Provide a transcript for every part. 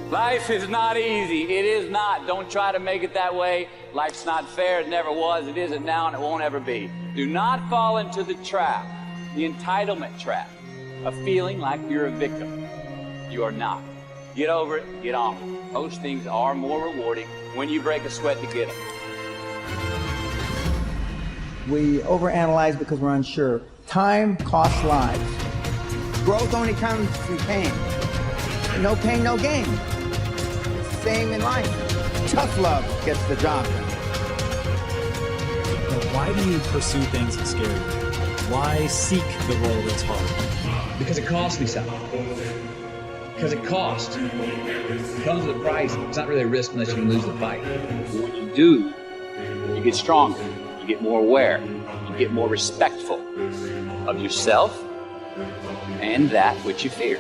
Life is not easy. It is not. Don't try to make it that way. Life's not fair. It never was. It isn't now, and it won't ever be. Do not fall into the trap, the entitlement trap, of feeling like you're a victim. You are not. Get over it. Get on it. Those things are more rewarding when you break a sweat to get them. We overanalyze because we're unsure. Time costs lives. Growth only comes through pain. No pain, no gain. It's the same in life. Tough love gets the job done. Now, why do you pursue things that scare you? Why seek the role that's hard? Because it costs me something. Because it costs. It comes with a price. It's not really a risk unless you can lose the fight. When you do, you get stronger. You get more aware. You get more respectful of yourself and that which you fear.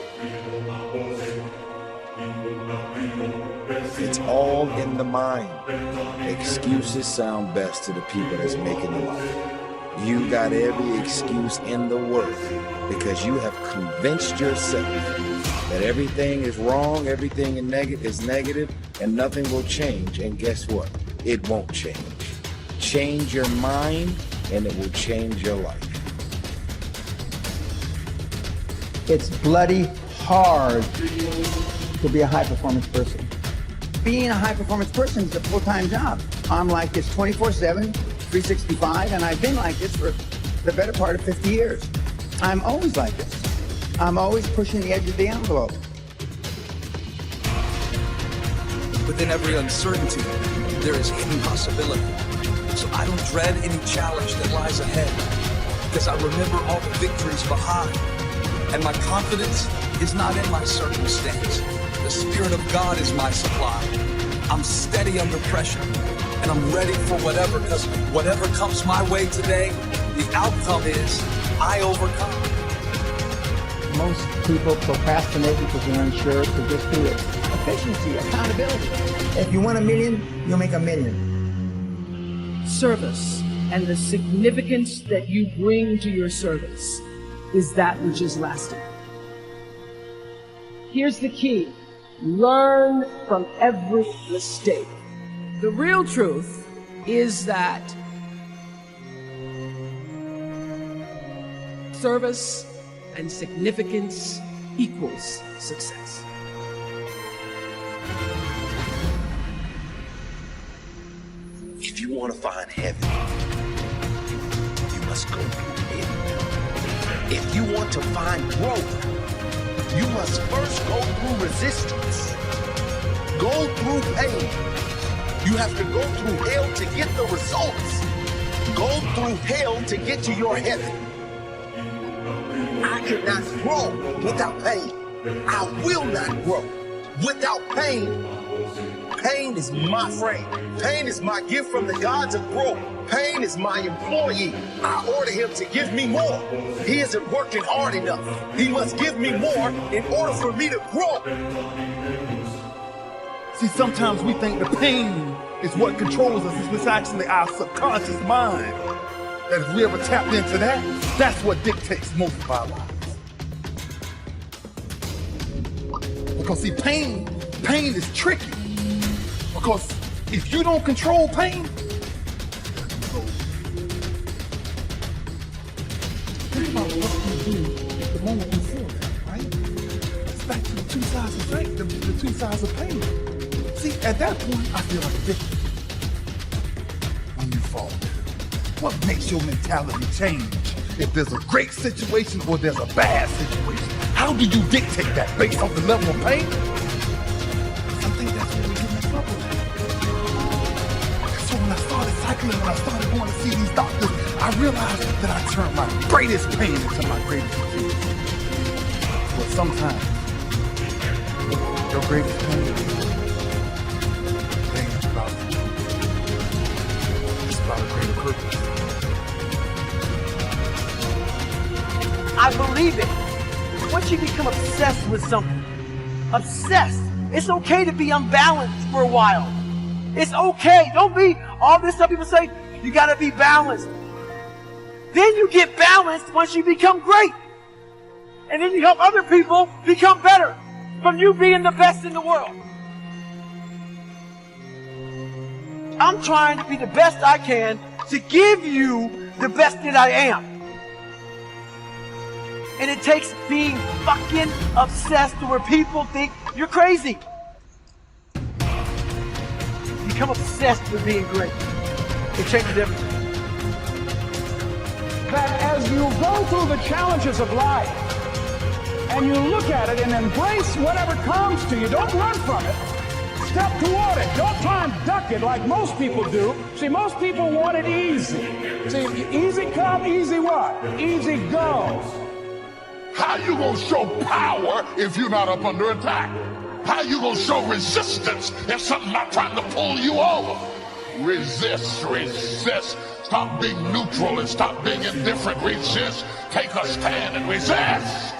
It's all in the mind. Excuses sound best to the people that's making the life. You got every excuse in the world because you have convinced yourself that everything is wrong, everything is negative, and nothing will change. And guess what? It won't change. Change your mind, and it will change your life. It's bloody hard to be a high-performance person. Being a high-performance person is a full-time job. I'm like this 24/7, 365, and I've been like this for the better part of 50 years. I'm always like this. I'm always pushing the edge of the envelope. Within every uncertainty, there is hidden possibility. So I don't dread any challenge that lies ahead, because I remember all the victories behind. And my confidence is not in my circumstance. The Spirit of God is my supply. I'm steady under pressure, and I'm ready for whatever, because whatever comes my way today, the outcome is I overcome. Most people procrastinate because they're unsure, so just do it. Efficiency, accountability. If you want $1 million, you'll make $1 million. Service and the significance that you bring to your service is that which is lasting. Here's the key. Learn from every mistake. The real truth is that service and significance equals success. If you want to find heaven, you must go through it. If you want to find growth, you must first go through resistance. Go through pain. You have to go through hell to get the results. Go through hell to get to your heaven. I cannot grow without pain. I will not grow without pain. Pain is my friend. Pain is my gift from the gods of growth. Pain is my employee. I order him to give me more. He isn't working hard enough. He must give me more in order for me to grow. See, sometimes we think the pain is what controls us. It's actually our subconscious mind. That if we ever tapped into that, that's what dictates most of our lives. Because see, pain is tricky. Because if you don't control pain, think about what you do the moment you feel that, right? It's back to the two sides of pain, the two sides of pain. See, at that point, I feel like a victim when you fall. What makes your mentality change? If there's a great situation or there's a bad situation, how do you dictate that based off the level of pain? I think that's where we get in trouble. So when I started cycling, when I started going to see these doctors, I realized that I turned my greatest pain into my greatest achievement. But sometimes, your greatest pain ain't about you. It's about a greater purpose. I believe it. Once you become obsessed with something, obsessed, it's okay to be unbalanced for a while. It's okay. Don't be all this stuff people say, you gotta be balanced. Then you get balanced once you become great. And then you help other people become better from you being the best in the world. I'm trying to be the best I can to give you the best that I am. And it takes being fucking obsessed to where people think you're crazy. Become obsessed with being great. It changes everything. That as you go through the challenges of life and you look at it and embrace whatever comes to you, don't run from it. Step toward it. Don't try and duck it like most people do. See, most people want it easy. See, easy come, easy what? Easy go. How you gonna show power if you're not up under attack? How you gonna show resistance if something's not trying to pull you over? Resist, resist. Stop being neutral and stop being indifferent. Resist. Take a stand and resist.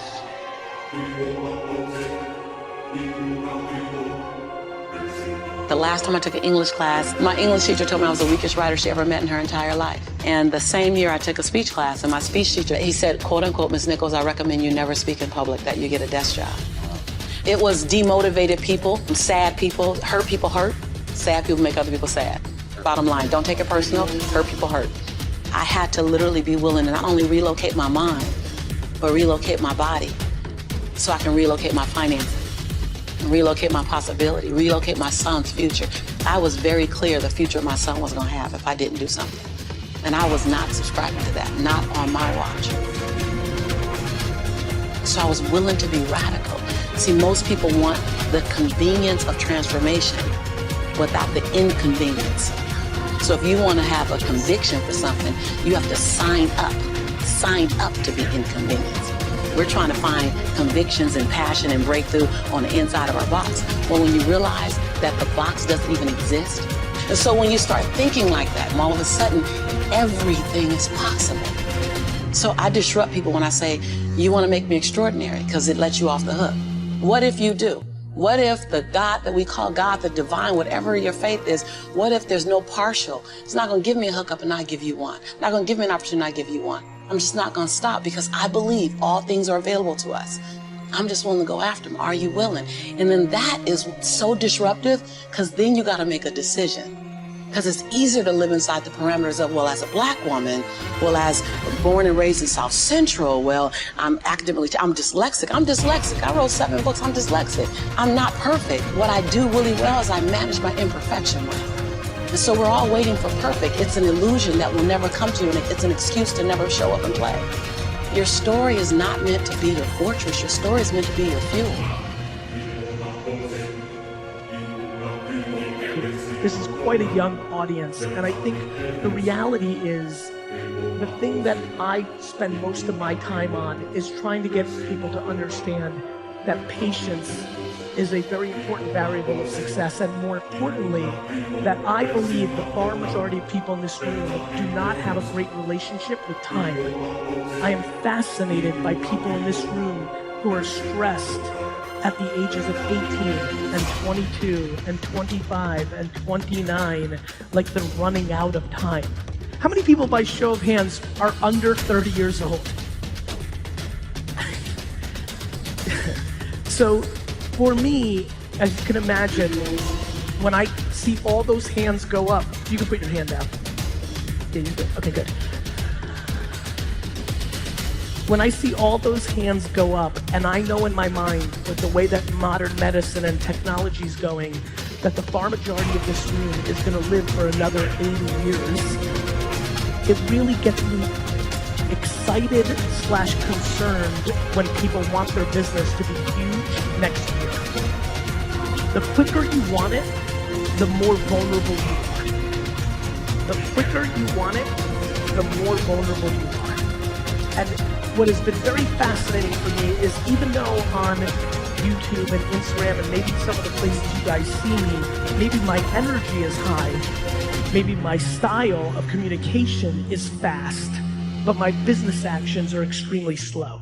The last time I took an English class, my English teacher told me I was the weakest writer she ever met in her entire life. And the same year I took a speech class, and my speech teacher, he said, quote unquote, Ms. Nichols, I recommend you never speak in public, that you get a desk job. It was demotivated people, sad people hurt. Sad people make other people sad. Bottom line, don't take it personal, hurt people hurt. I had to literally be willing to not only relocate my mind, but relocate my body so I can relocate my finances, relocate my possibility, relocate my son's future. I was very clear the future my son was gonna have if I didn't do something. And I was not subscribing to that, not on my watch. So I was willing to be radical. See, most people want the convenience of transformation without the inconvenience. So if you want to have a conviction for something, you have to sign up to be inconvenienced. We're trying to find convictions and passion and breakthrough on the inside of our box. Well, when you realize that the box doesn't even exist, and so when you start thinking like that, all of a sudden, everything is possible. So I disrupt people when I say, you want to make me extraordinary, because it lets you off the hook. What if you do? What if the God that we call God, the divine, whatever your faith is, what if there's no partial? It's not going to give me a hookup and not give you one. Not going to give me an opportunity and not give you one. I'm just not going to stop because I believe all things are available to us. I'm just willing to go after them. Are you willing? And then that is so disruptive because then you got to make a decision. Because it's easier to live inside the parameters of, well, as a black woman, well, as born and raised in South Central, well, I'm dyslexic. I wrote 7 books. I'm dyslexic. I'm not perfect. What I do really well is I manage my imperfection well. And so we're all waiting for perfect. It's an illusion that will never come to you, and it's an excuse to never show up and play. Your story is not meant to be your fortress. Your story is meant to be your fuel. This is quite a young audience, and I think the reality is the thing that I spend most of my time on is trying to get people to understand that patience is a very important variable of success, and more importantly, that I believe the far majority of people in this room do not have a great relationship with time. I am fascinated by people in this room who are stressed at the ages of 18 and 22 and 25 and 29, like they're running out of time. How many people, by show of hands, are under 30 years old? So for me, as you can imagine, when I see all those hands go up, you can put your hand down. Yeah, you're good. Okay, good. When I see all those hands go up, and I know in my mind, with the way that modern medicine and technology is going, that the far majority of this room is going to live for another 80 years, it really gets me excited / concerned when people want their business to be huge next year. The quicker you want it, the more vulnerable you are. The quicker you want it, the more vulnerable you are. And what has been very fascinating for me is, even though on YouTube and Instagram and maybe some of the places you guys see me, maybe my energy is high, maybe my style of communication is fast, but my business actions are extremely slow.